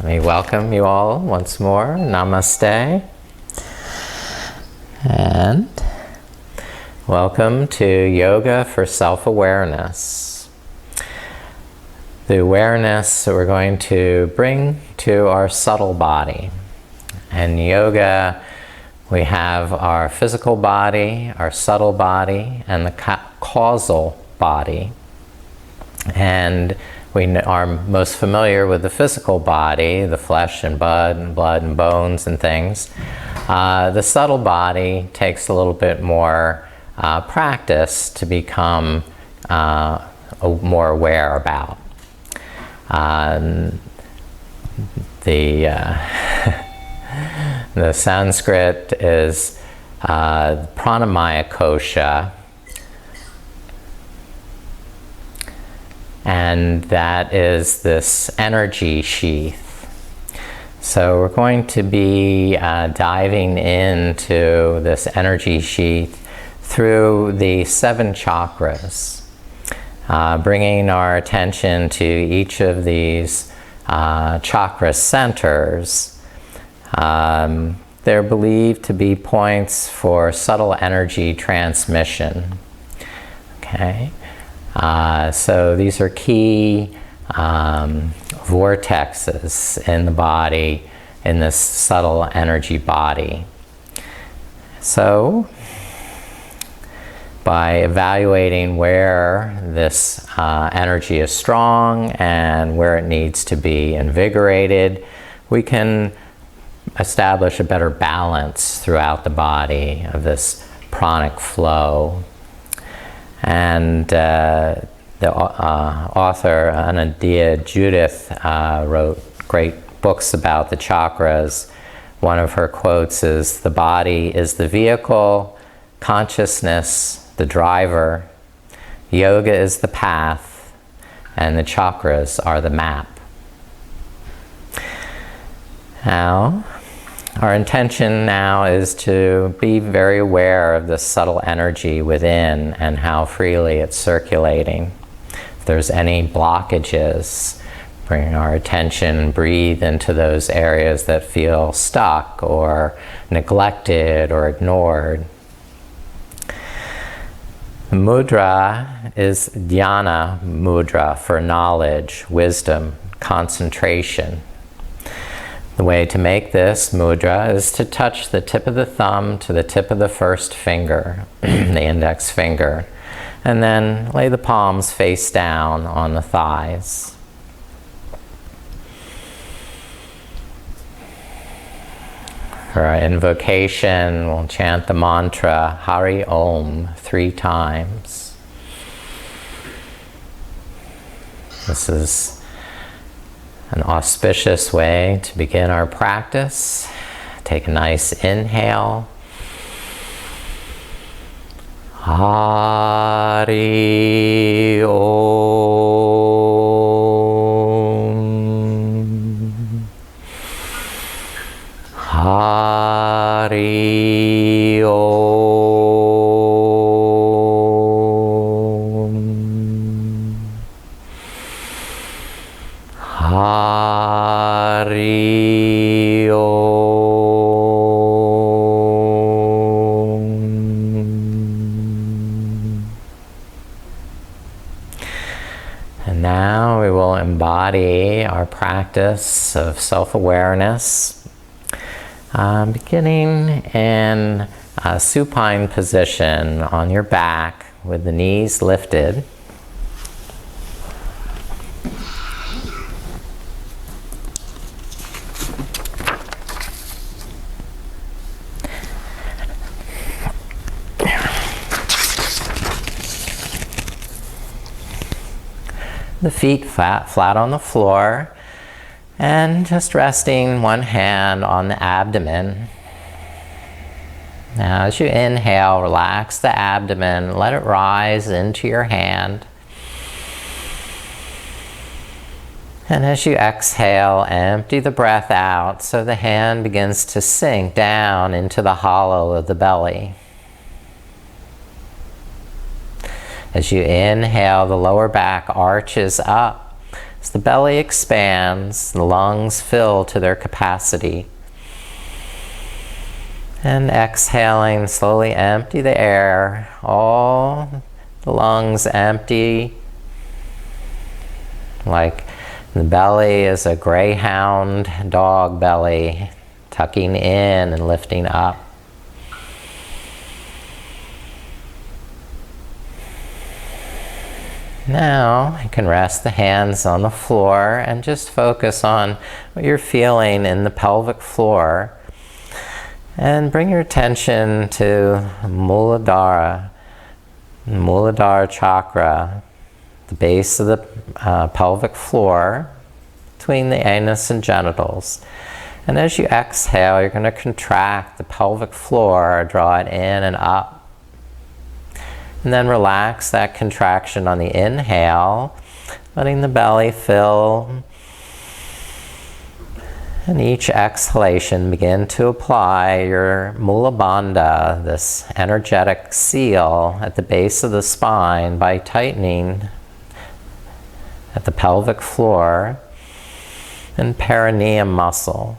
me welcome you all once more. Namaste. And welcome to Yoga for Self-Awareness. The awareness that we're going to bring to our subtle body. In yoga, we have our physical body, our subtle body, and the causal body. And we are most familiar with the physical body, the flesh and blood and bones and things. The subtle body takes a little bit more practice to become more aware about. The Sanskrit is pranamaya kosha, and that is this energy sheath. So we're going to be diving into this energy sheath through the 7 chakras, bringing our attention to each of these chakra centers. They're believed to be points for subtle energy transmission. Okay. So these are key vortexes in the body, in this subtle energy body. So, by evaluating where this energy is strong and where it needs to be invigorated, we can establish a better balance throughout the body of this pranic flow. And the author, Anadia Judith, wrote great books about the chakras. One of her quotes is, "The body is the vehicle, consciousness the driver, yoga is the path, and the chakras are the map." Now, our intention now is to be very aware of the subtle energy within and how freely it's circulating. If there's any blockages, bring our attention, breathe into those areas that feel stuck or neglected or ignored. The mudra is dhyana mudra for knowledge, wisdom, concentration. The way to make this mudra is to touch the tip of the thumb to the tip of the first finger, the index finger, and then lay the palms face down on the thighs. For our invocation, we'll chant the mantra Hari Om 3 times. This is an auspicious way to begin our practice. Take a nice inhale. Hari Om. Hari Om. Hari Om. And now we will embody our practice of self-awareness, beginning in a supine position on your back with the knees lifted. The feet flat on the floor, and just resting one hand on the abdomen. Now as you inhale, relax the abdomen, let it rise into your hand. And as you exhale, empty the breath out so the hand begins to sink down into the hollow of the belly. As you inhale, the lower back arches up, As the belly expands, the lungs fill to their capacity. And exhaling, slowly empty the air. All the lungs empty. Like the belly is a greyhound dog belly, tucking in and lifting up. Now you can rest the hands on the floor and just focus on what you're feeling in the pelvic floor. And bring your attention to Muladhara chakra, the base of the pelvic floor between the anus and genitals. And as you exhale, you're going to contract the pelvic floor, draw it in and up. And then relax that contraction on the inhale, letting the belly fill. And each exhalation, begin to apply your Mula Bandha, this energetic seal at the base of the spine, by tightening at the pelvic floor and perineum muscle.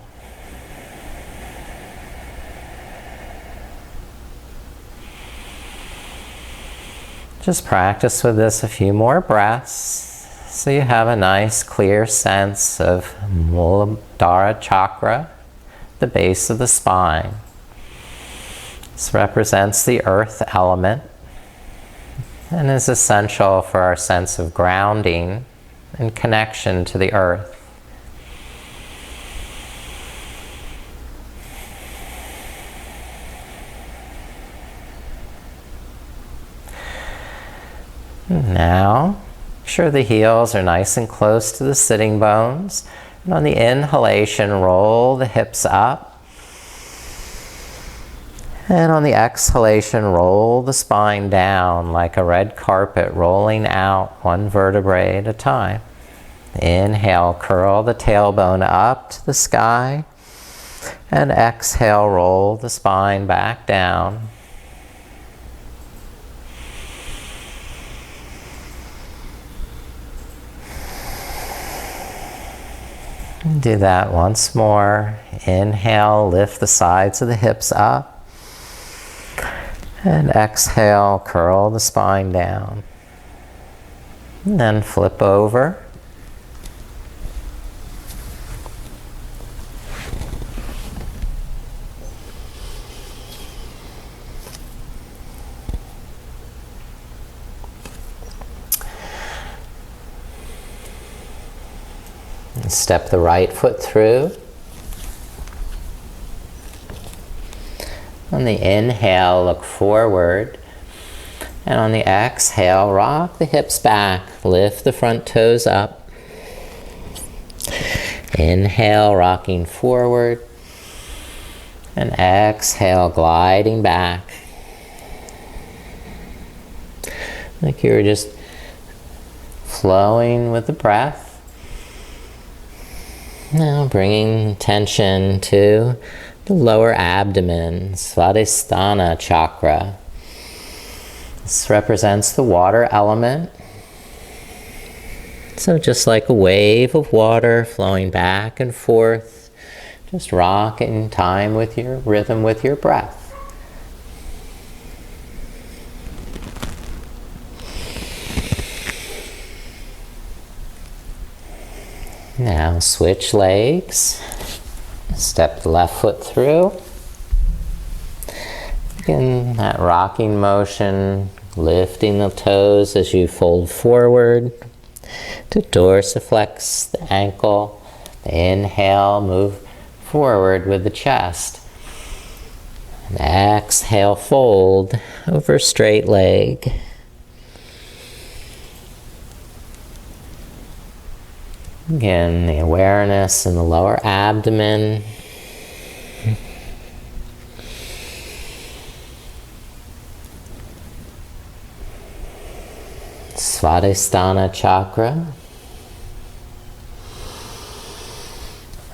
Just practice with this a few more breaths so you have a nice clear sense of Muladhara chakra, the base of the spine. This represents the earth element and is essential for our sense of grounding and connection to the earth. Now, make sure the heels are nice and close to the sitting bones. And on the inhalation, roll the hips up. And on the exhalation, roll the spine down like a red carpet, rolling out one vertebrae at a time. Inhale, curl the tailbone up to the sky. And exhale, roll the spine back down. Do that once more. Inhale, lift the sides of the hips up. And exhale, curl the spine down. And then flip over. Step the right foot through. On the inhale, look forward. And on the exhale, rock the hips back. Lift the front toes up. Inhale, rocking forward. And exhale, gliding back. Like you're just flowing with the breath. Now bringing attention to the lower abdomen, Svadhisthana chakra. This represents the water element. So just like a wave of water flowing back and forth, just rock in time with your rhythm with your breath. Now switch legs. Step the left foot through. Begin that rocking motion, lifting the toes as you fold forward to dorsiflex the ankle. Inhale, move forward with the chest. And exhale, fold over straight leg. Again, the awareness in the lower abdomen. Svadhisthana chakra,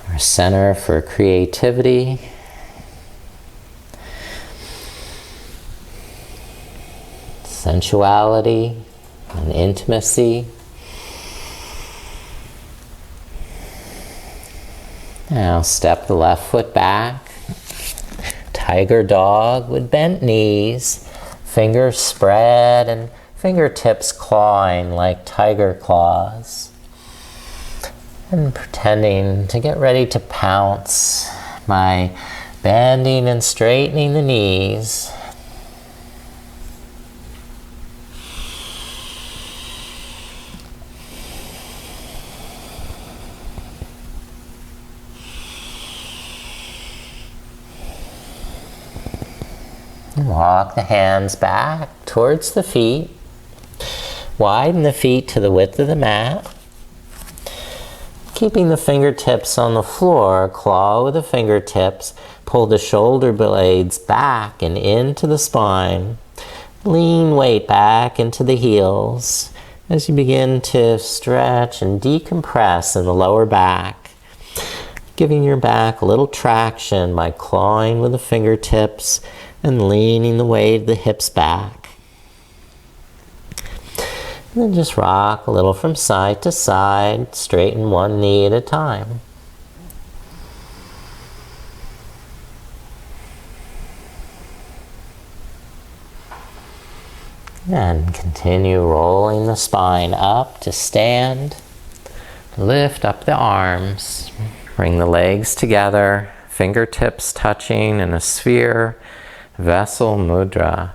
our center for creativity. Sensuality and intimacy. Now step the left foot back. Tiger dog with bent knees, fingers spread and fingertips clawing like tiger claws. And pretending to get ready to pounce by bending and straightening the knees. Walk the hands back towards the feet. Widen the feet to the width of the mat. Keeping the fingertips on the floor, claw with the fingertips. Pull the shoulder blades back and into the spine. Lean weight back into the heels as you begin to stretch and decompress in the lower back. Giving your back a little traction by clawing with the fingertips and leaning the weight of the hips back. And then just rock a little from side to side, straighten one knee at a time. And continue rolling the spine up to stand. Lift up the arms. Bring the legs together, fingertips touching in a sphere. Vessel mudra.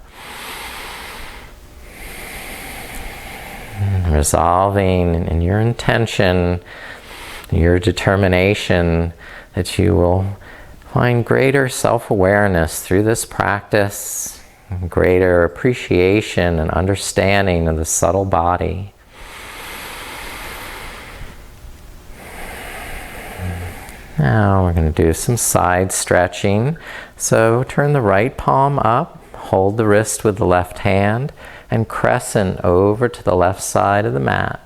Resolving in your intention, your determination that you will find greater self-awareness through this practice, greater appreciation and understanding of the subtle body. Now we're going to do some side stretching. So turn the right palm up, hold the wrist with the left hand, and crescent over to the left side of the mat.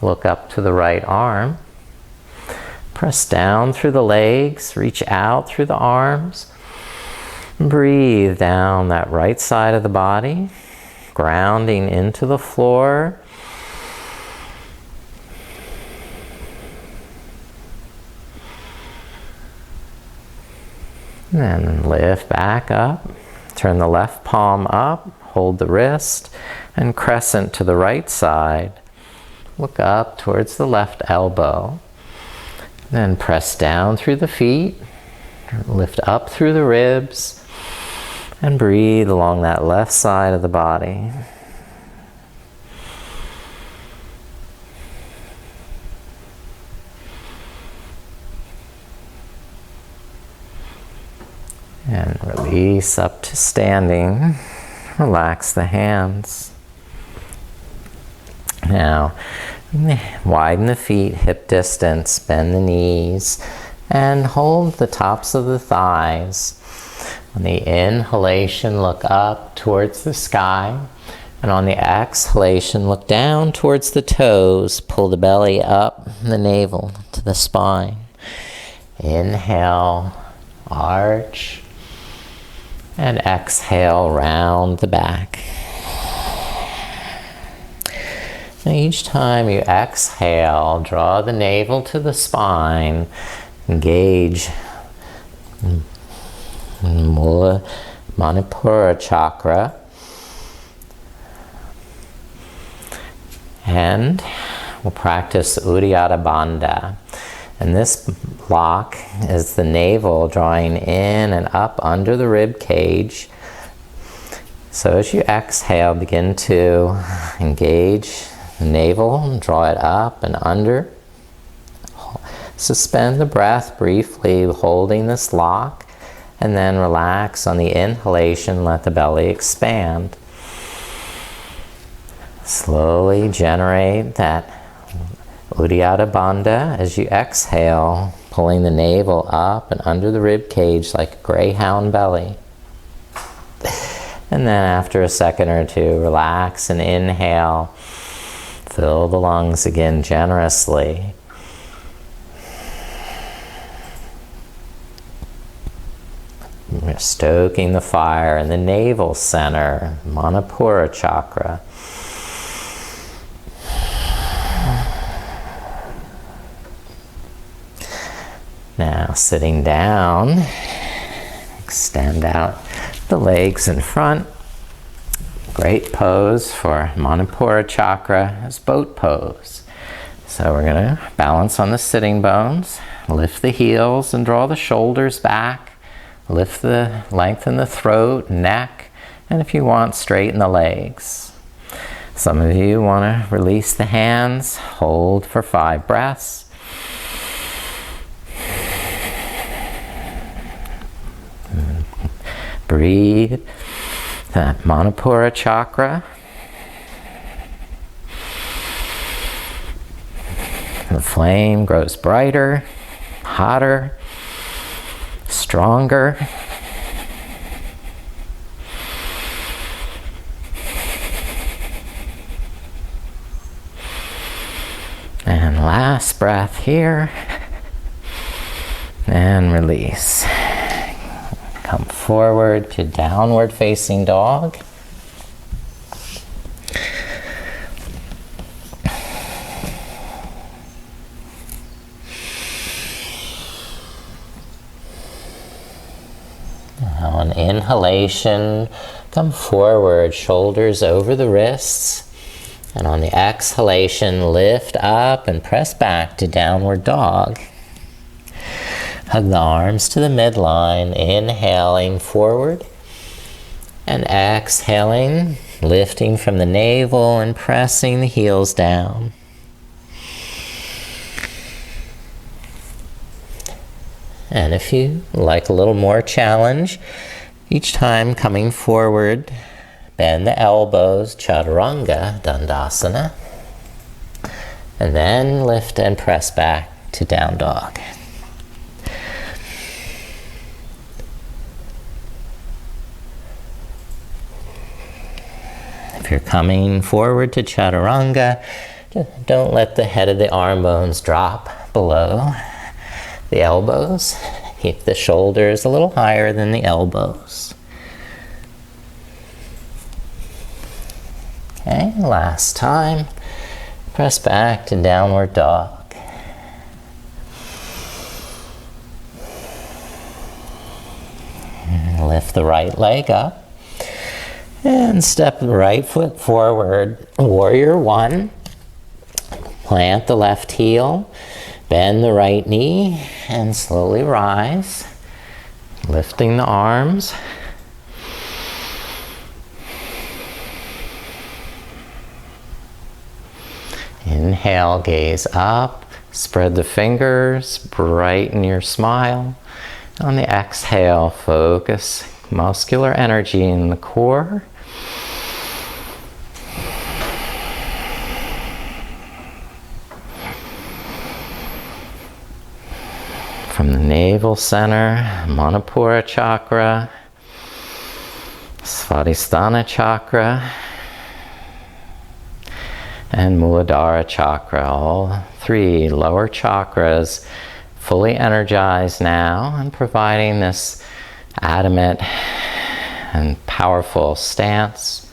Look up to the right arm. Press down through the legs, reach out through the arms. Breathe down that right side of the body, grounding into the floor. And then lift back up, turn the left palm up, hold the wrist, and crescent to the right side. Look up towards the left elbow. Then press down through the feet, lift up through the ribs, and breathe along that left side of the body. And release up to standing. Relax the hands. Now, widen the feet, hip distance, bend the knees, and hold the tops of the thighs. On the inhalation, look up towards the sky. And on the exhalation, look down towards the toes. Pull the belly up, the navel to the spine. Inhale, arch. And exhale, round the back. Now each time you exhale, draw the navel to the spine, engage Manipura chakra, and we'll practice Uddiyana Bandha. And this block is the navel drawing in and up under the rib cage. So as you exhale, begin to engage the navel, draw it up and under. Suspend the breath briefly, holding this lock, and then relax on the inhalation, let the belly expand. Slowly generate that Uddiyana Bandha as you exhale, pulling the navel up and under the rib cage like a greyhound belly. And then after a second or two, relax and inhale. Fill the lungs again generously. We're stoking the fire in the navel center, Manipura chakra. Now Now sitting down, extend out the legs in front. Great pose for Manipura chakra as boat pose. So we're going to balance on the sitting bones, lift the heels and draw the shoulders back, lengthen the throat, neck, and if you want, straighten the legs. Some of you want to release the hands, hold for 5 breaths. Breathe that Manipura chakra. The flame grows brighter, hotter, stronger. And last breath here. And release. Come forward to downward facing dog. Now on inhalation, come forward, shoulders over the wrists. And on the exhalation, lift up and press back to downward dog. Hug the arms to the midline, inhaling forward, and exhaling, lifting from the navel and pressing the heels down. And if you like a little more challenge, each time coming forward, bend the elbows, chaturanga, dandasana, and then lift and press back to down dog. If you're coming forward to chaturanga, don't let the head of the arm bones drop below the elbows. Keep the shoulders a little higher than the elbows. Okay, last time. Press back to downward dog. And lift the right leg up. And step the right foot forward, warrior 1. Plant the left heel, bend the right knee, and slowly rise. Lifting the arms. Inhale, gaze up, spread the fingers, brighten your smile. On the exhale, focus muscular energy in the core. From the navel center, Manipura chakra, Svadhisthana chakra, and Muladhara chakra, all 3 lower chakras fully energized now and providing this adamant and powerful stance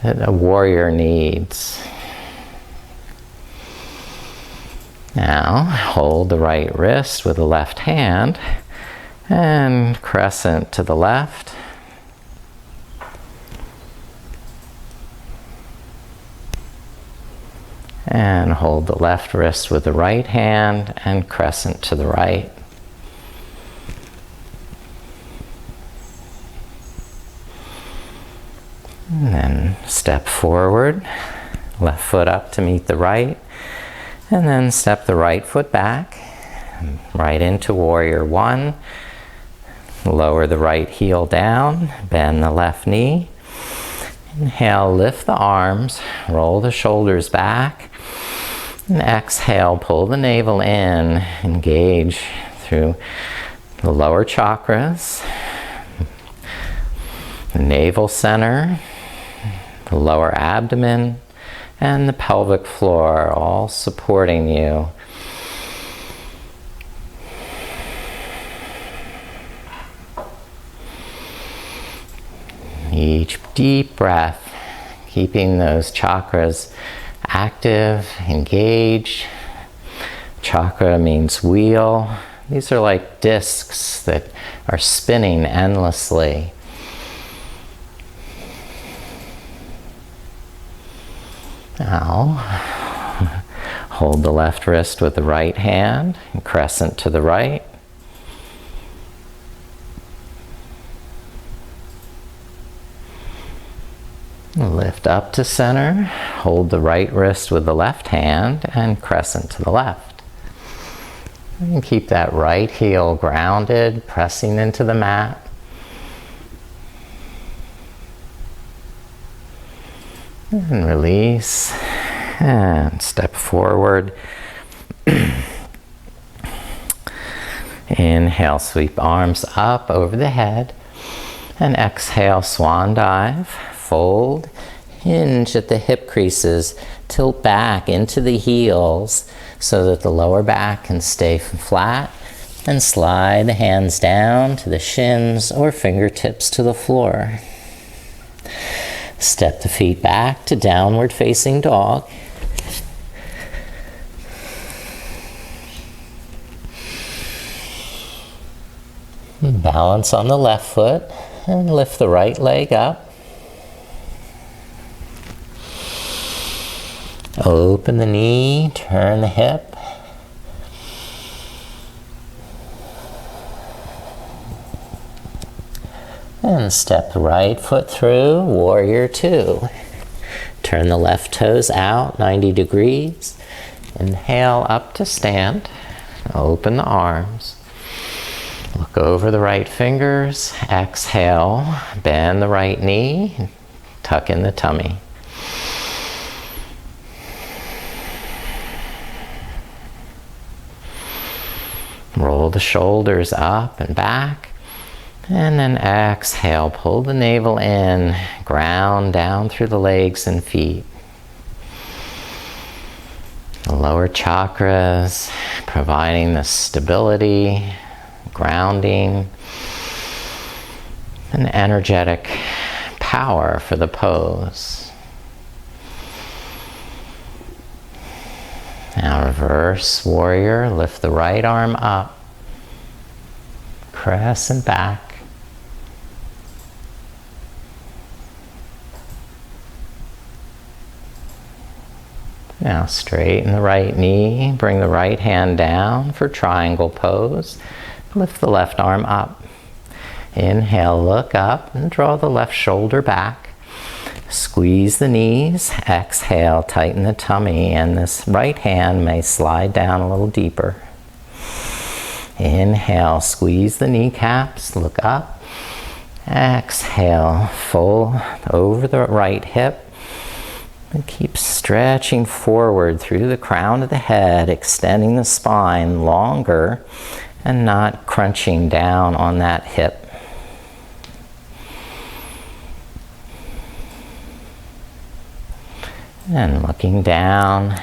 that a warrior needs. Now, hold the right wrist with the left hand and crescent to the left. And hold the left wrist with the right hand and crescent to the right. And then step forward, left foot up to meet the right. And then step the right foot back, right into warrior 1. Lower the right heel down, bend the left knee. Inhale, lift the arms, roll the shoulders back. And exhale, pull the navel in, engage through the lower chakras, the navel center, the lower abdomen, and the pelvic floor, all supporting you. Each deep breath, keeping those chakras active, engaged. Chakra means wheel. These are like discs that are spinning endlessly. Now, hold the left wrist with the right hand, and crescent to the right. Lift up to center, hold the right wrist with the left hand, and crescent to the left. And keep that right heel grounded, pressing into the mat. And release, and step forward. Inhale, sweep arms up over the head, and exhale, swan dive. Fold, hinge at the hip creases, tilt back into the heels so that the lower back can stay flat, and slide the hands down to the shins or fingertips to the floor. Step the feet back to downward facing dog. Balance on the left foot and lift the right leg up. Open the knee, turn the hip. And step the right foot through, warrior two. Turn the left toes out 90 degrees. Inhale up to stand. Open the arms. Look over the right fingers. Exhale, bend the right knee. Tuck in the tummy. Roll the shoulders up and back, and then exhale, pull the navel in, ground down through the legs and feet. The lower chakras, providing the stability, grounding, and energetic power for the pose. Now reverse warrior, lift the right arm up, crescent back. Now straighten the right knee, bring the right hand down for triangle pose. Lift the left arm up. Inhale, look up and draw the left shoulder back. Squeeze the knees, exhale, tighten the tummy, and this right hand may slide down a little deeper. Inhale, squeeze the kneecaps, look up. Exhale, fold over the right hip. And keep stretching forward through the crown of the head, extending the spine longer and not crunching down on that hip. And looking down,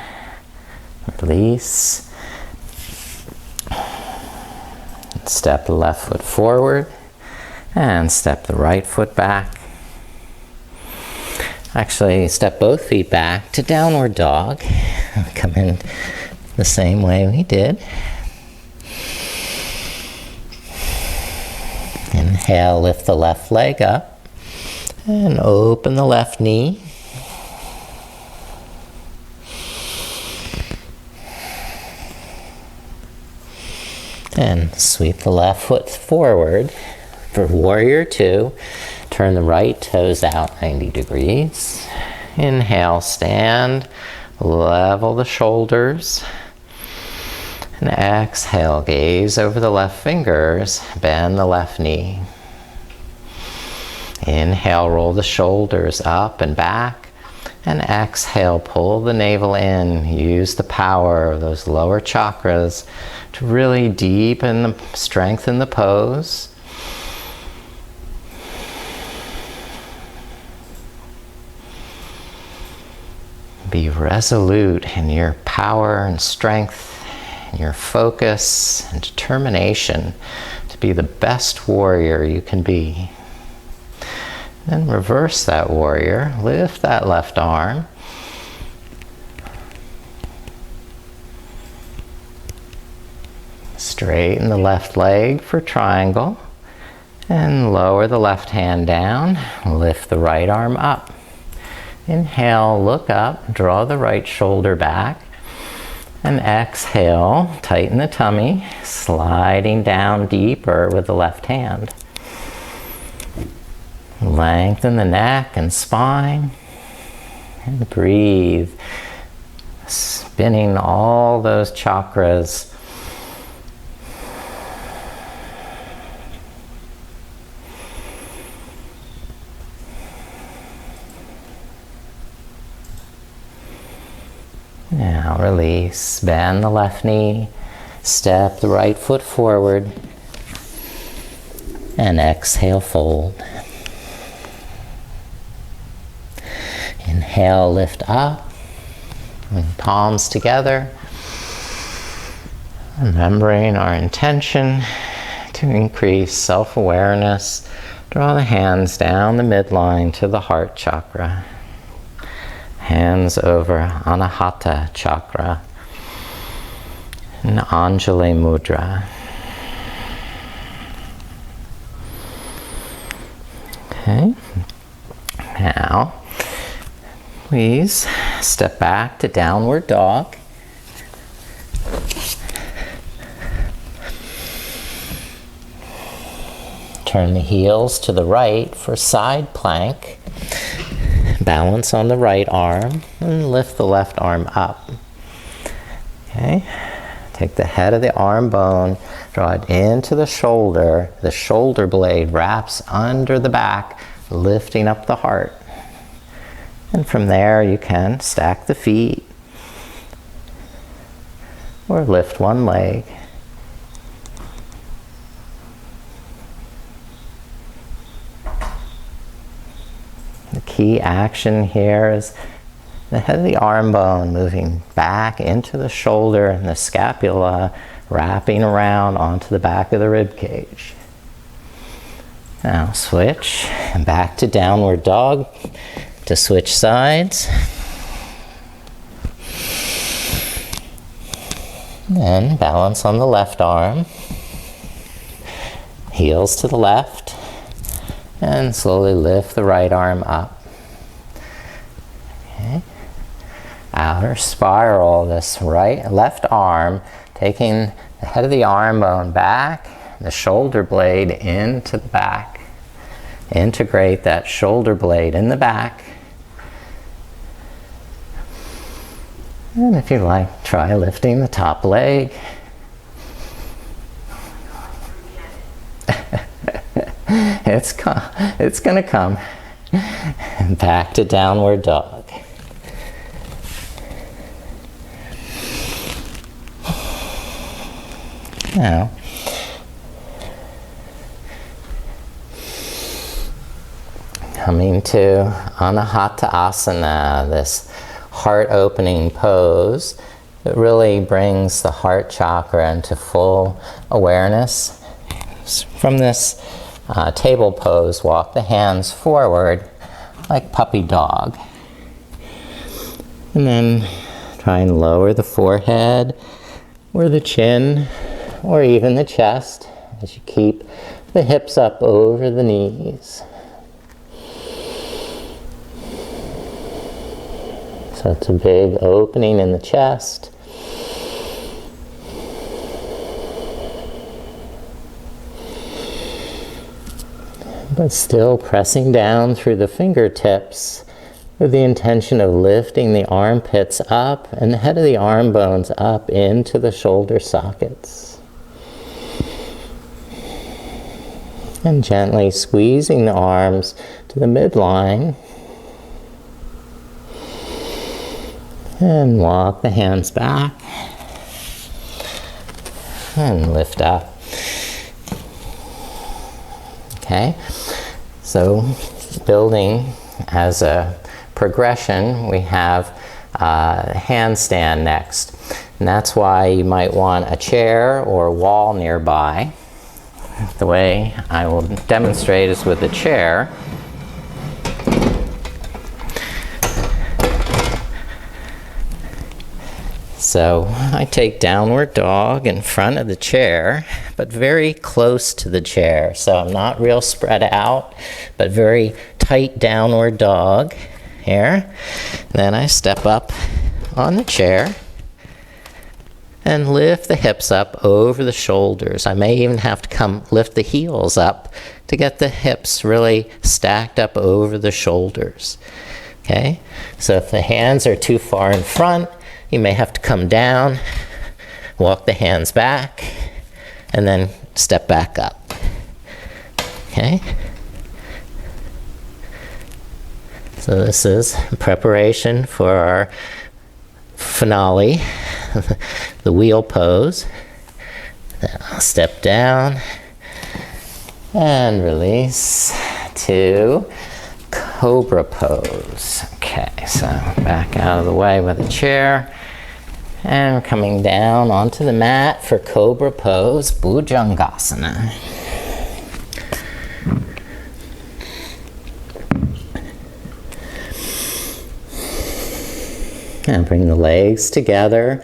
release. Step the left foot forward and step the right foot back. Actually, step both feet back to downward dog. Come in the same way we did. Inhale, lift the left leg up and open the left knee. And sweep the left foot forward for warrior two. Turn the right toes out 90 degrees. Inhale, stand, level the shoulders. And exhale, gaze over the left fingers, bend the left knee. Inhale, roll the shoulders up and back. And exhale, pull the navel in. Use the power of those lower chakras to really deepen, strengthen the pose. Be resolute in your power and strength, and your focus and determination to be the best warrior you can be. Then reverse that warrior, lift that left arm. Straighten the left leg for triangle. And lower the left hand down. Lift the right arm up. Inhale, look up, draw the right shoulder back. And exhale, tighten the tummy, sliding down deeper with the left hand. Lengthen the neck and spine. And breathe, spinning all those chakras. Now release, bend the left knee, step the right foot forward, and exhale, fold. Inhale, lift up, and palms together, remembering our intention to increase self-awareness. Draw the hands down the midline to the heart chakra. Hands over Anahata chakra and Anjali mudra. Okay. Now, please step back to downward dog. Turn the heels to the right for side plank. Balance on the right arm and lift the left arm up. Okay. Take the head of the arm bone, draw it into the shoulder. The shoulder blade wraps under the back, lifting up the heart. And from there you can stack the feet or lift one leg. The key action here is the head of the arm bone moving back into the shoulder and the scapula wrapping around onto the back of the rib cage. Now switch and back to downward dog to switch sides. Then balance on the left arm. Heels to the left. And slowly lift the right arm up. Okay. Outer spiral, this left arm, taking the head of the arm bone back, the shoulder blade into the back. Integrate that shoulder blade in the back. And if you like, try lifting the top leg. It's gonna come. Back to downward dog. Now, coming to Anahata Asana, this heart-opening pose that really brings the heart chakra into full awareness. From this table pose, walk the hands forward like puppy dog. And then try and lower the forehead or the chin or even the chest as you keep the hips up over the knees. So it's a big opening in the chest. But still pressing down through the fingertips with the intention of lifting the armpits up and the head of the arm bones up into the shoulder sockets. And gently squeezing the arms to the midline. And walk the hands back. And lift up. Okay, so building as a progression, we have handstand next. And that's why you might want a chair or a wall nearby. The way I will demonstrate is with a chair. So I take downward dog in front of the chair, but very close to the chair. So I'm not real spread out, but very tight downward dog here. Then I step up on the chair and lift the hips up over the shoulders. I may even have to lift the heels up to get the hips really stacked up over the shoulders. Okay? So if the hands are too far in front, you may have to come down, walk the hands back, and then step back up. Okay? So this is preparation for our finale, the wheel pose. Then I'll step down and release to cobra pose. Okay, so back out of the way with a chair. And we're coming down onto the mat for cobra pose, Bhujangasana. And bring the legs together.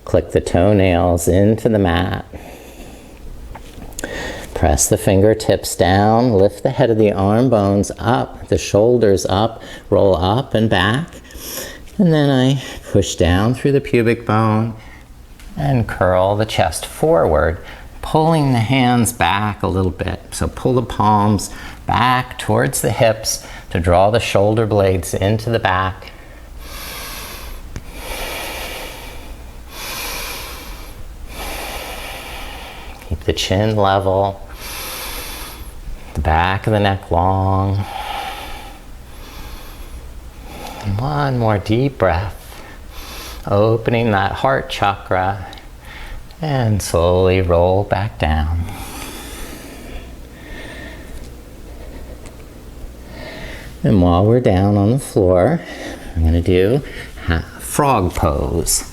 Click the toenails into the mat. Press the fingertips down. Lift the head of the arm bones up, the shoulders up, roll up and back. And then I push down through the pubic bone and curl the chest forward, pulling the hands back a little bit. So pull the palms back towards the hips to draw the shoulder blades into the back. Keep the chin level, the back of the neck long. And one more deep breath, opening that heart chakra, and slowly roll back down. And while we're down on the floor, I'm going to do frog pose,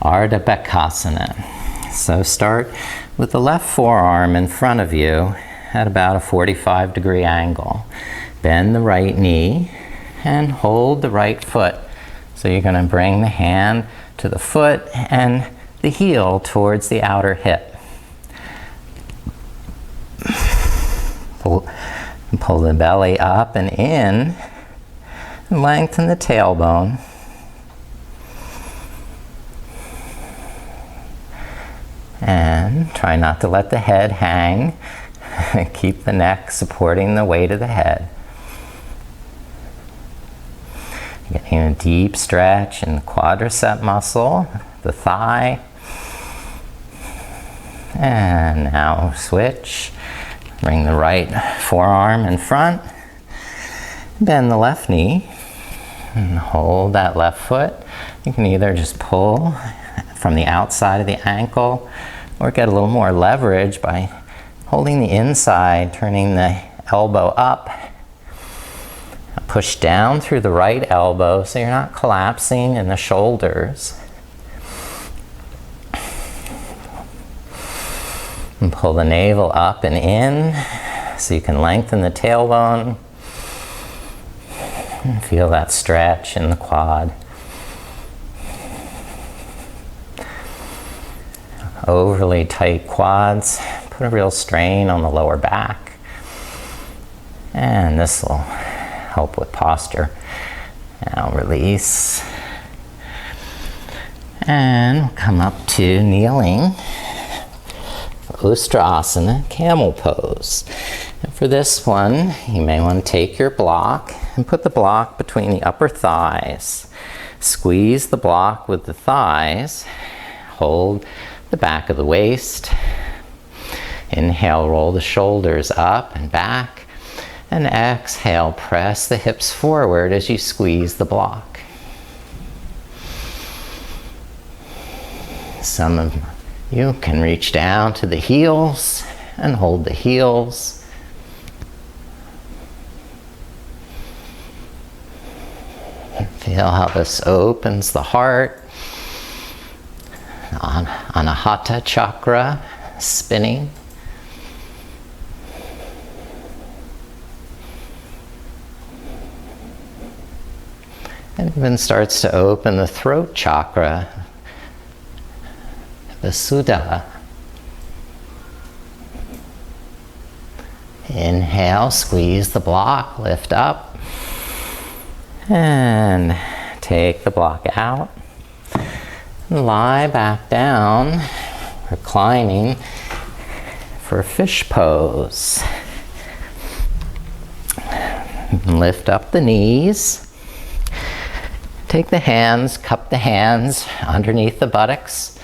Ardha Bakasana. So start with the left forearm in front of you at about a 45-degree angle. Bend the right knee and hold the right foot. So you're going to bring the hand to the foot and the heel towards the outer hip. Pull the belly up and in, and lengthen the tailbone. And try not to let the head hang. Keep the neck supporting the weight of the head. Getting a deep stretch in the quadricep muscle, the thigh. And now switch. Bring the right forearm in front. Bend the left knee. And hold that left foot. You can either just pull from the outside of the ankle or get a little more leverage by holding the inside, turning the elbow up. Push down through the right elbow so you're not collapsing in the shoulders. And pull the navel up and in so you can lengthen the tailbone. And feel that stretch in the quad. Overly tight quads put a real strain on the lower back. And this will help with posture. Now release. And come up to kneeling. Ustrasana, camel pose. And for this one, you may want to take your block and put the block between the upper thighs. Squeeze the block with the thighs. Hold the back of the waist. Inhale, roll the shoulders up and back. And exhale, press the hips forward as you squeeze the block. Some of you can reach down to the heels and hold the heels. Feel how this opens the heart. Anahata chakra spinning. And even starts to open the throat chakra Visuddha. Inhale, squeeze the block, lift up, and take the block out. Lie back down, reclining for fish pose. Lift up the knees. Take the hands, cup the hands underneath the buttocks,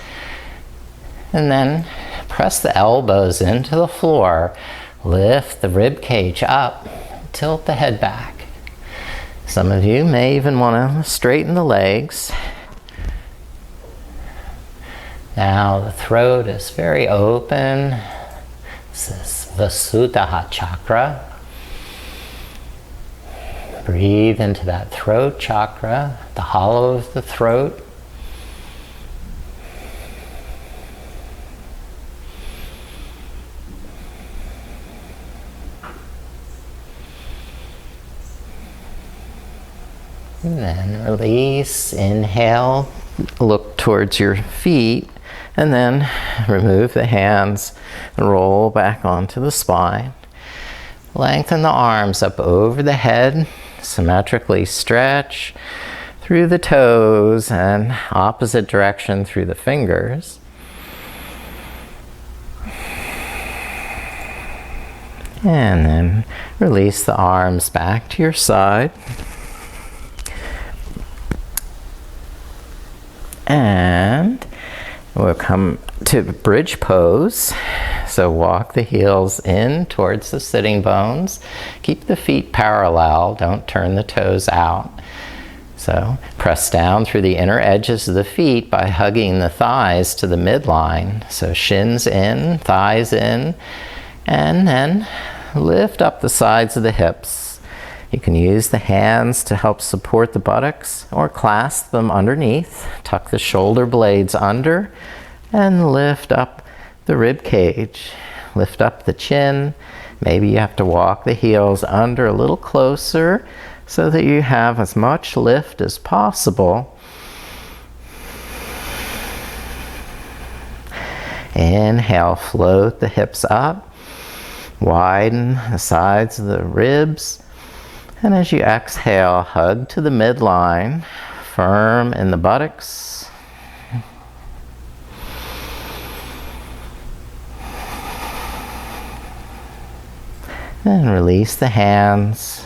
and then press the elbows into the floor. Lift the rib cage up, tilt the head back. Some of you may even want to straighten the legs. Now the throat is very open. This is Visuddha chakra. Breathe into that throat chakra, the hollow of the throat. And then release, inhale, look towards your feet, and then remove the hands and roll back onto the spine. Lengthen the arms up over the head, symmetrically stretch through the toes and opposite direction through the fingers. And then release the arms back to your side. And we'll come to bridge pose. So walk the heels in towards the sitting bones. Keep the feet parallel, don't turn the toes out. So press down through the inner edges of the feet by hugging the thighs to the midline. So shins in, thighs in, and then lift up the sides of the hips. You can use the hands to help support the buttocks or clasp them underneath. Tuck the shoulder blades under and lift up the rib cage. Lift up the chin. Maybe you have to walk the heels under a little closer so that you have as much lift as possible. Inhale, float the hips up. Widen the sides of the ribs. And as you exhale, hug to the midline, firm in the buttocks. And release the hands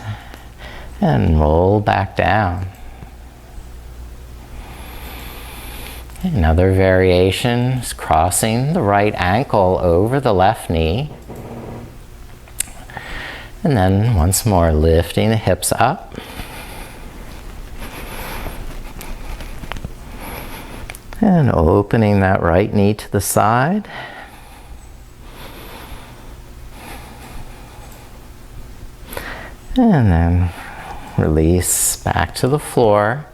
and roll back down. Another variation is crossing the right ankle over the left knee. And then once more, lifting the hips up. And opening that right knee to the side. And then release back to the floor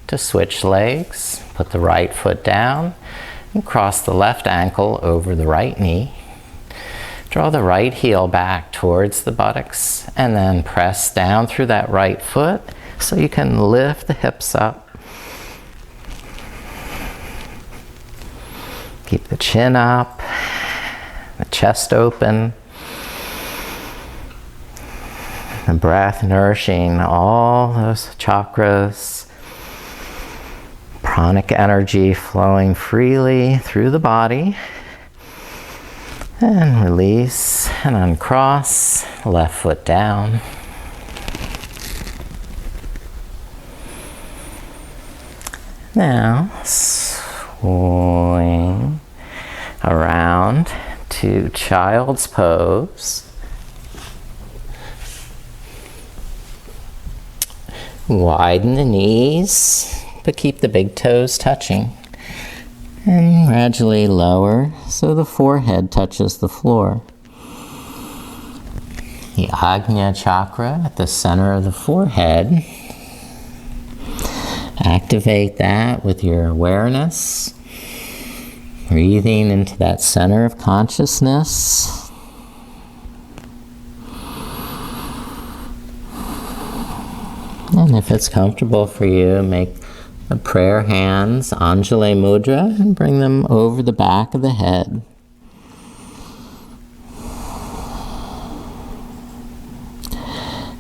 to switch legs. Put the right foot down and cross the left ankle over the right knee. Draw the right heel back towards the buttocks and then press down through that right foot so you can lift the hips up. Keep the chin up, the chest open. The breath nourishing all those chakras. Pranic energy flowing freely through the body. And release and uncross, left foot down. Now, swing around to child's pose. Widen the knees, but keep the big toes touching. And gradually lower so the forehead touches the floor. The Ajna chakra at the center of the forehead. Activate that with your awareness. Breathing into that center of consciousness. And if it's comfortable for you, make the prayer hands, Anjali Mudra, and bring them over the back of the head.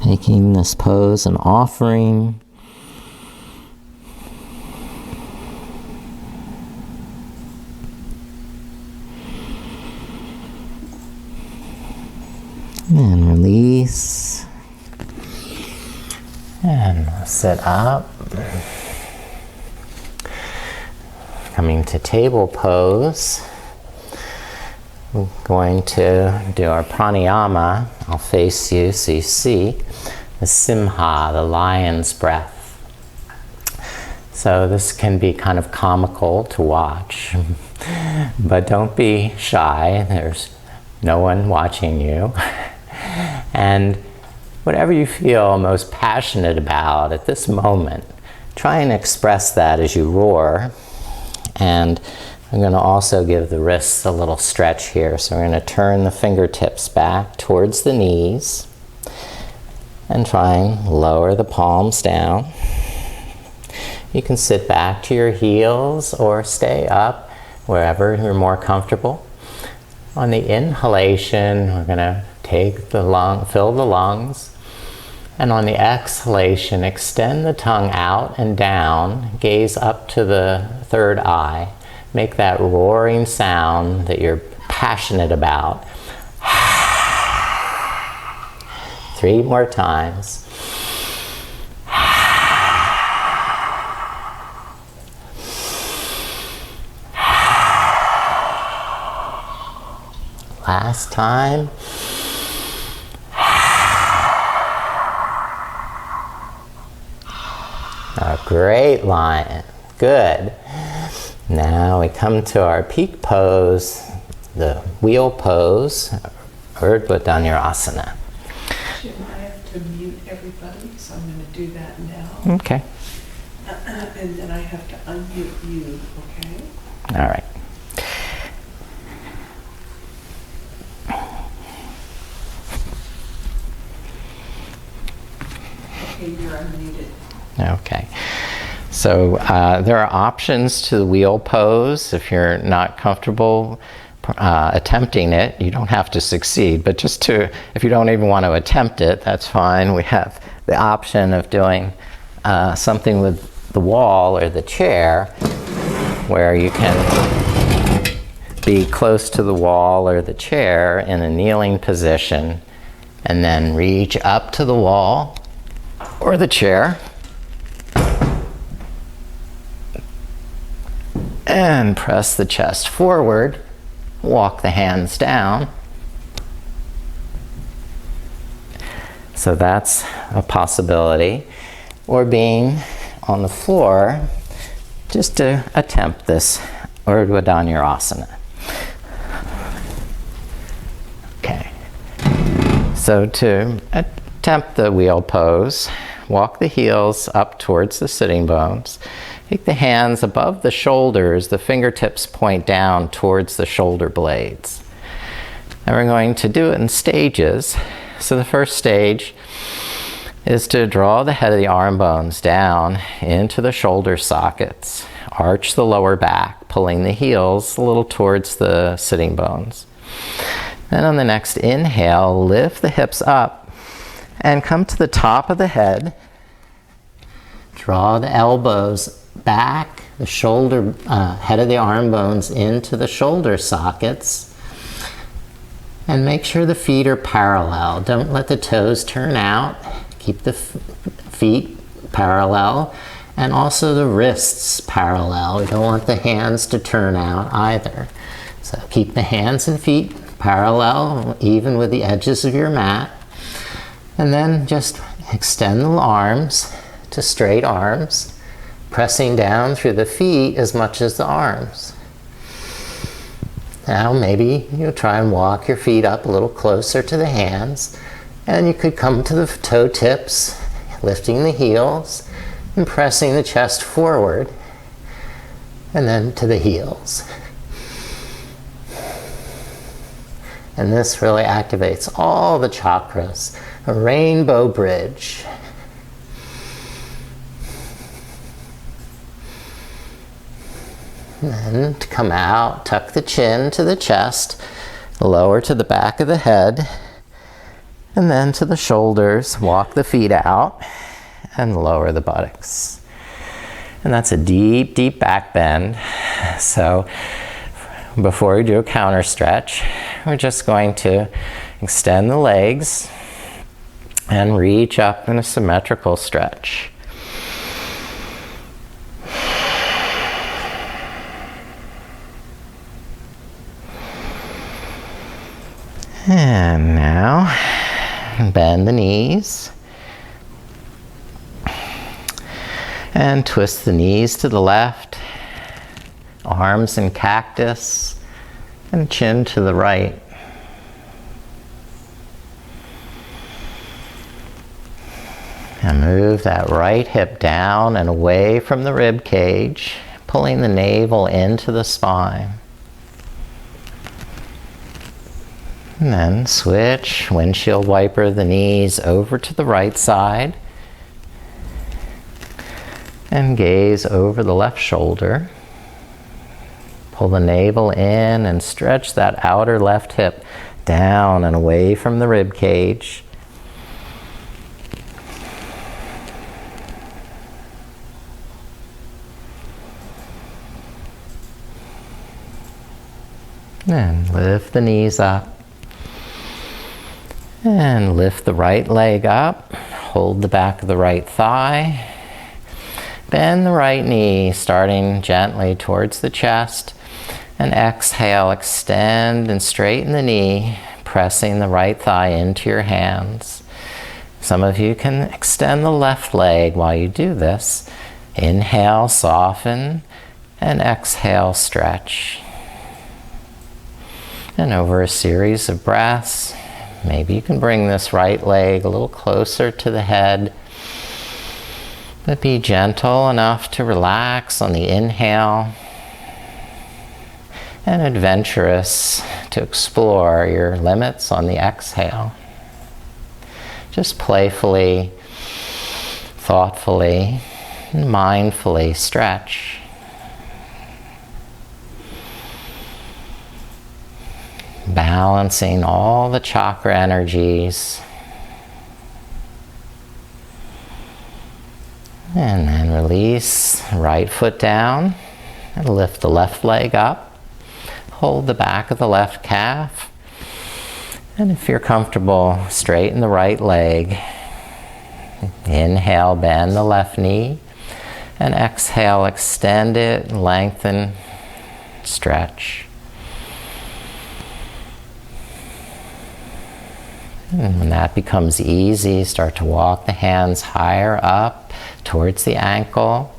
Making this pose an offering. And release. And sit up. Coming to table pose. We're going to do our pranayama. I'll face you so you see the simha, the lion's breath. So this can be kind of comical to watch, but don't be shy. There's no one watching you. And whatever you feel most passionate about at this moment, try and express that as you roar. And I'm going to also give the wrists a little stretch here. So we're going to turn the fingertips back towards the knees and try and lower the palms down. You can sit back to your heels or stay up wherever you're more comfortable. On the inhalation, we're going to take the fill the lungs. And on the exhalation, extend the tongue out and down, gaze up to the third eye. Make that roaring sound that you're passionate about. 3 more times. Last time. A great lion. Good. Now we come to our peak pose, the wheel pose, Urdhva Dhanurasana. Jim, I have to mute everybody, so I'm going to do that now. Okay. And then I have to unmute you, okay? All right. Okay, you're unmuted. Okay. So there are options to the wheel pose. If you're not comfortable attempting it, you don't have to succeed. But if you don't even want to attempt it, that's fine. We have the option of doing something with the wall or the chair where you can be close to the wall or the chair in a kneeling position and then reach up to the wall or the chair. And press the chest forward, walk the hands down. So that's a possibility. Or being on the floor, just to attempt this Urdhva Dhanurasana. Okay. So to attempt the wheel pose, walk the heels up towards the sitting bones. Take the hands above the shoulders, the fingertips point down towards the shoulder blades. And we're going to do it in stages. So the first stage is to draw the head of the arm bones down into the shoulder sockets. Arch the lower back, pulling the heels a little towards the sitting bones. Then on the next inhale, lift the hips up and come to the top of the head. Draw the elbows back, the shoulder, head of the arm bones into the shoulder sockets. And make sure the feet are parallel. Don't let the toes turn out. Keep the feet parallel. And also the wrists parallel. We don't want the hands to turn out either. So keep the hands and feet parallel, even with the edges of your mat. And then just extend the arms to straight arms, pressing down through the feet as much as the arms. Now maybe you'll try and walk your feet up a little closer to the hands, and you could come to the toe tips, lifting the heels and pressing the chest forward, and then to the heels. And this really activates all the chakras, a rainbow bridge. And then to come out, tuck the chin to the chest, lower to the back of the head, and then to the shoulders. Walk the feet out and lower the buttocks. And that's a deep, deep back bend. So before we do a counter stretch, we're just going to extend the legs and reach up in a symmetrical stretch. And now bend the knees and twist the knees to the left, arms in cactus, and chin to the right. And move that right hip down and away from the rib cage, pulling the navel into the spine. And then switch, windshield wiper the knees over to the right side. And gaze over the left shoulder. Pull the navel in and stretch that outer left hip down and away from the rib cage. And lift the knees up. And lift the right leg up. Hold the back of the right thigh. Bend the right knee, starting gently towards the chest. And exhale, extend and straighten the knee, pressing the right thigh into your hands. Some of you can extend the left leg while you do this. Inhale, soften, and exhale, stretch. And over a series of breaths, maybe you can bring this right leg a little closer to the head, but be gentle enough to relax on the inhale and adventurous to explore your limits on the exhale. Just playfully, thoughtfully, and mindfully stretch. Balancing all the chakra energies. And then release, right foot down, and lift the left leg up. Hold the back of the left calf. And if you're comfortable, straighten the right leg. Inhale, bend the left knee. And exhale, extend it, lengthen, stretch. And when that becomes easy, start to walk the hands higher up towards the ankle.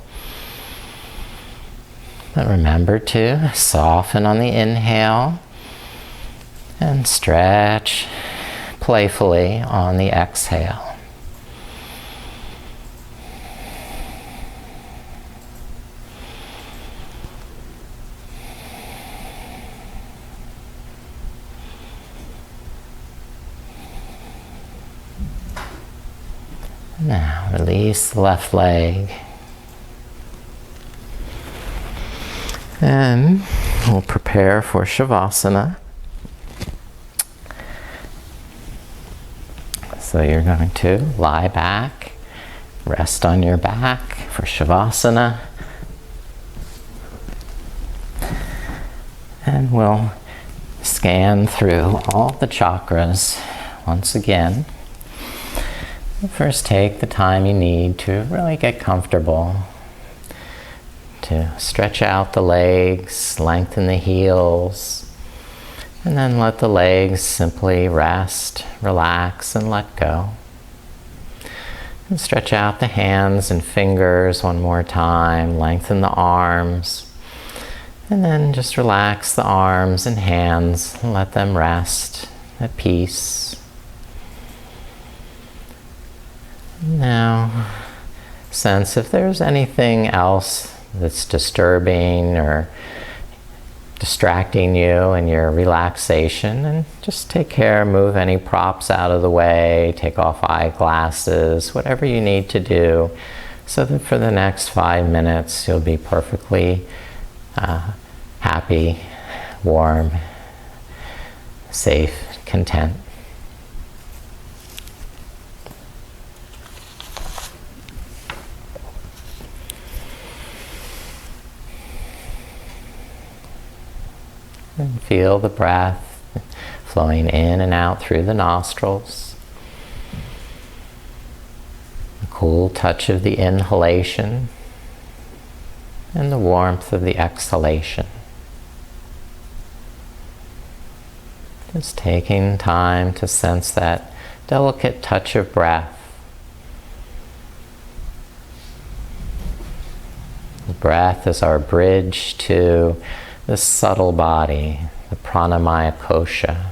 But remember to soften on the inhale and stretch playfully on the exhale. Now release the left leg. And we'll prepare for Shavasana. So you're going to lie back, rest on your back for Shavasana. And we'll scan through all the chakras once again. First, take the time you need to really get comfortable, to stretch out the legs, lengthen the heels, and then let the legs simply rest, relax, and let go. And stretch out the hands and fingers one more time, lengthen the arms, and then just relax the arms and hands and let them rest at peace. Now, sense if there's anything else that's disturbing or distracting you in your relaxation, and just take care, move any props out of the way, take off eyeglasses, whatever you need to do, so that for the next 5 minutes you'll be perfectly happy, warm, safe, content. And feel the breath flowing in and out through the nostrils. The cool touch of the inhalation and the warmth of the exhalation. Just taking time to sense that delicate touch of breath. The breath is our bridge to the subtle body, the pranamaya kosha.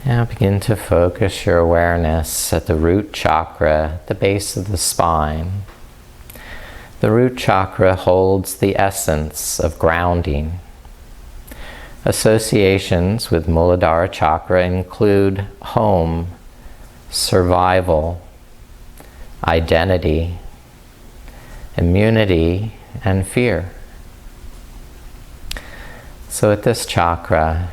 Now begin to focus your awareness at the root chakra, the base of the spine. The root chakra holds the essence of grounding. Associations with Muladhara chakra include home, survival, identity, immunity, and fear. So at this chakra,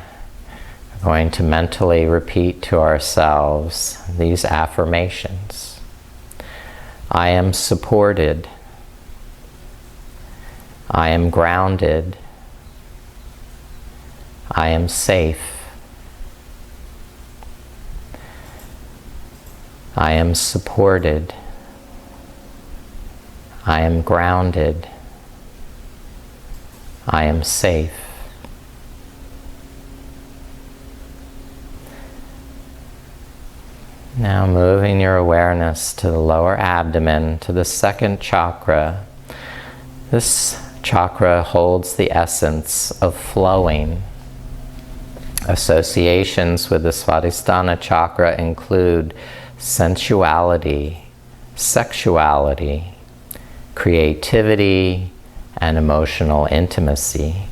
we're going to mentally repeat to ourselves these affirmations. I am supported. I am grounded. I am safe. I am supported. I am grounded. I am safe. Now moving your awareness to the lower abdomen, to the second chakra. This chakra holds the essence of flowing. Associations with the Svadhisthana chakra include sensuality, sexuality, creativity, and emotional intimacy.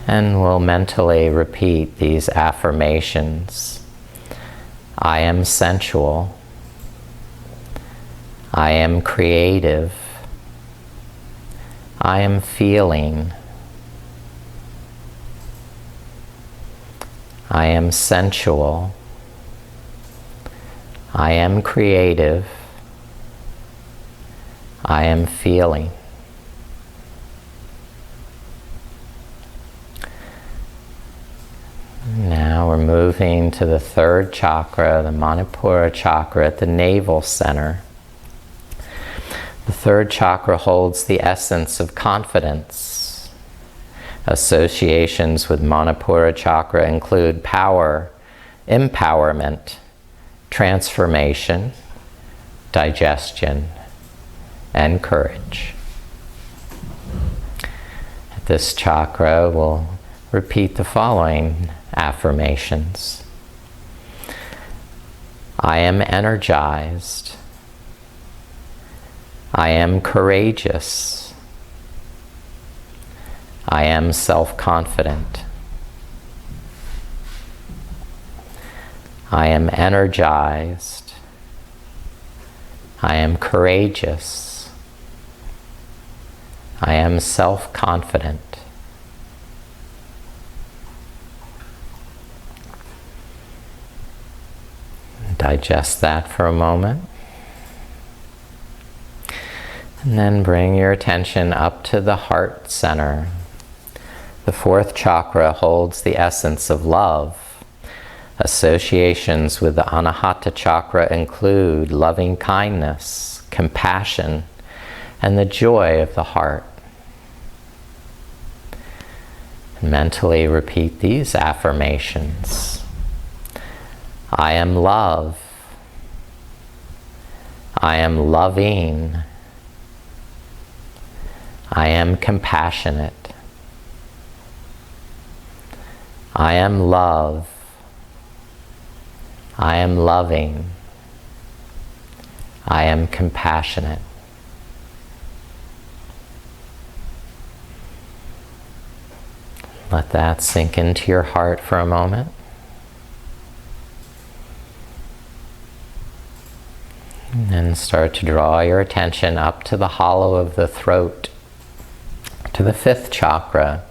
And we'll mentally repeat these affirmations. I am sensual. I am creative. I am feeling. I am sensual. I am creative. I am feeling. Now we're moving to the third chakra, the Manipura chakra at the navel center. The third chakra holds the essence of confidence. Associations with Manipura chakra include power, empowerment, transformation, digestion, and courage. At this chakra, we'll repeat the following affirmations. I am energized. I am courageous. I am self-confident. I am energized. I am courageous. I am self-confident. Digest that for a moment. And then bring your attention up to the heart center. The fourth chakra holds the essence of love. Associations with the Anahata chakra include loving kindness, compassion, and the joy of the heart. Mentally repeat these affirmations. I am love. I am loving. I am compassionate. I am love. I am loving. I am compassionate. Let that sink into your heart for a moment. And then start to draw your attention up to the hollow of the throat, to the 5th chakra,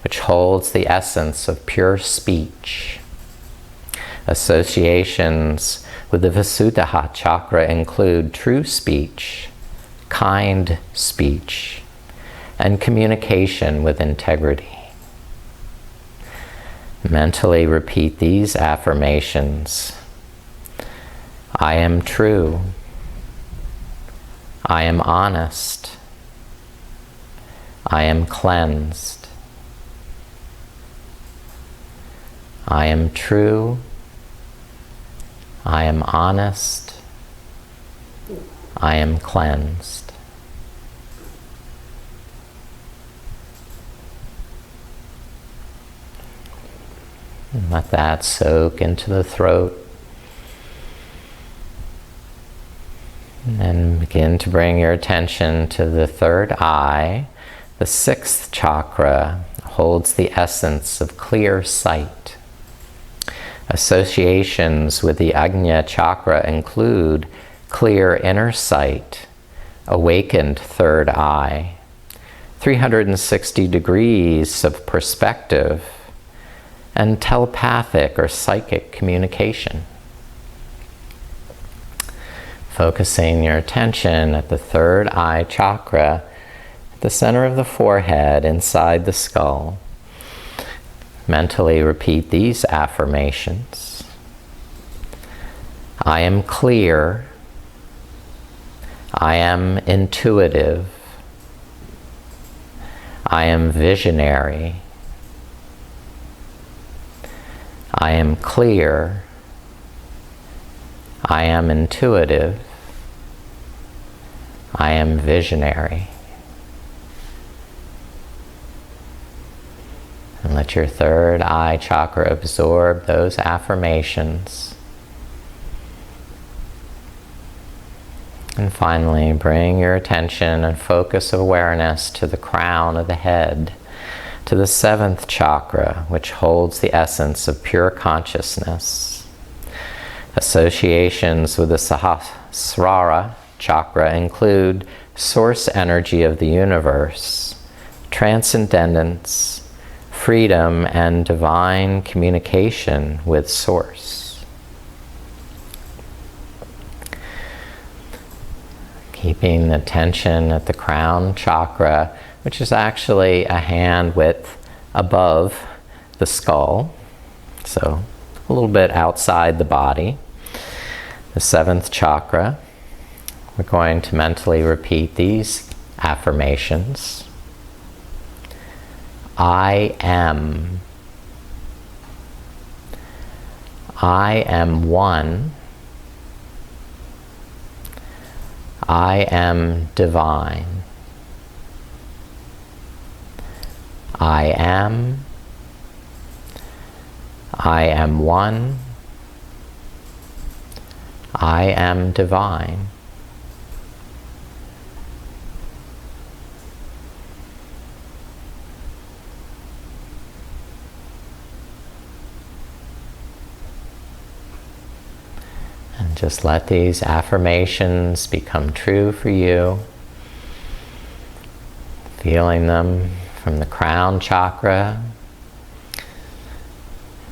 which holds the essence of pure speech. Associations with the Visuddha chakra include true speech, kind speech, and communication with integrity. Mentally repeat these affirmations. I am true. I am honest. I am cleansed. I am true. I am honest. I am cleansed. And let that soak into the throat. And then begin to bring your attention to the 3rd eye. The 6th chakra holds the essence of clear sight. Associations with the Ajna chakra include clear inner sight, awakened 3rd eye, 360 degrees of perspective, and telepathic or psychic communication. Focusing your attention at the 3rd eye chakra, at the center of the forehead, inside the skull. Mentally repeat these affirmations. I am clear. I am intuitive. I am visionary. I am clear. I am intuitive. I am visionary. And let your 3rd eye chakra absorb those affirmations. And finally, bring your attention and focus of awareness to the crown of the head, to the 7th chakra, which holds the essence of pure consciousness. Associations with the Sahasrara chakra include source energy of the universe, transcendence, freedom, and divine communication with Source. Keeping attention at the crown chakra, which is actually a hand width above the skull, so a little bit outside the body. The 7th chakra, we're going to mentally repeat these affirmations. I am. I am one. I am divine. I am. I am one. I am divine. And just let these affirmations become true for you. Feeling them from the crown chakra.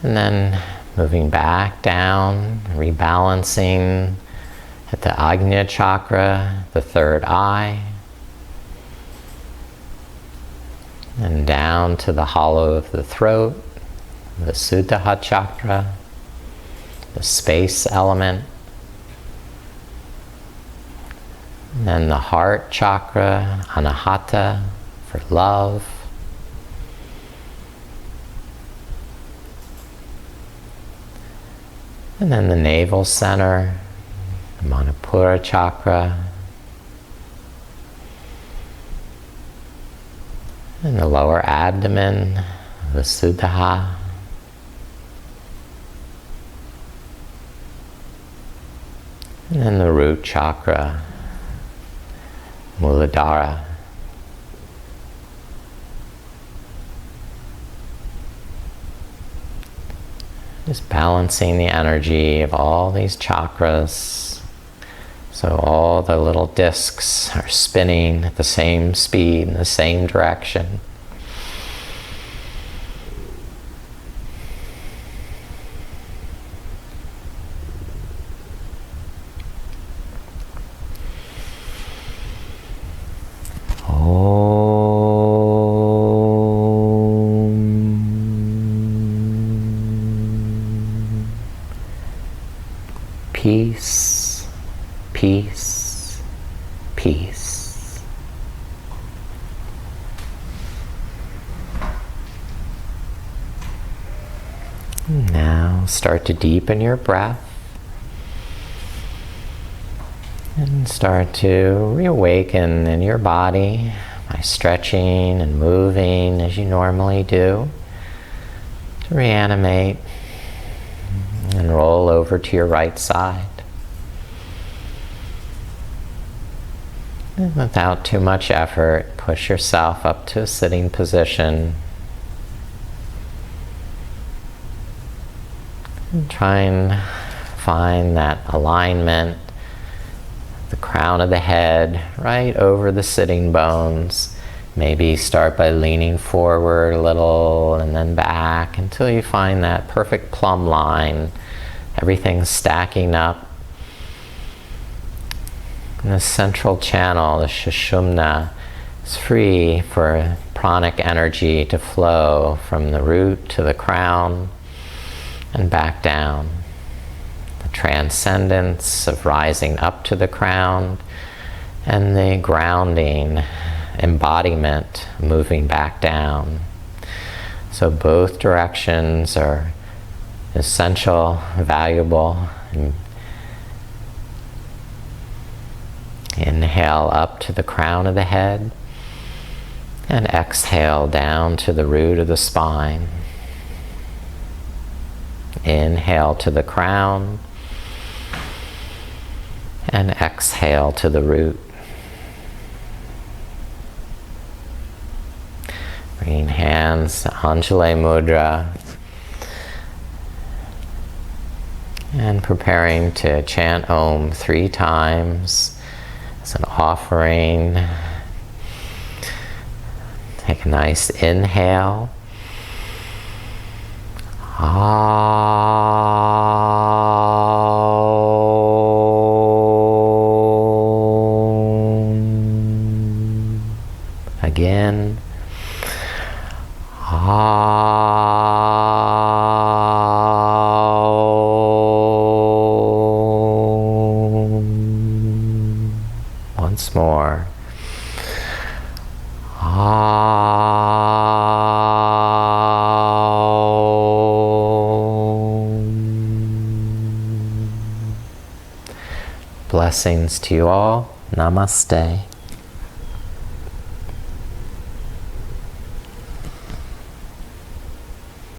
And then moving back down, rebalancing at the Ajna chakra, the 3rd eye. And down to the hollow of the throat, the Visuddha chakra, the space element. And then the heart chakra, Anahata, for love. And then the navel center, the Manipura chakra. And the lower abdomen, the Visuddha. And then the root chakra, Muladhara. Just balancing the energy of all these chakras. So all the little discs are spinning at the same speed in the same direction. Peace, peace, peace. Now start to deepen your breath and start to reawaken in your body by stretching and moving as you normally do. To reanimate and roll over to your right side. And without too much effort, push yourself up to a sitting position. And try and find that alignment, the crown of the head, right over the sitting bones. Maybe start by leaning forward a little and then back until you find that perfect plumb line. Everything's stacking up. And the central channel, the Sushumna, is free for pranic energy to flow from the root to the crown and back down. The transcendence of rising up to the crown and the grounding embodiment moving back down. So both directions are essential, valuable. Inhale up to the crown of the head and exhale down to the root of the spine. Inhale to the crown and exhale to the root. Bringing hands to Anjali Mudra and preparing to chant Om 3 times as an offering. Take a nice inhale. Again. Once more. Blessings to you all. Namaste.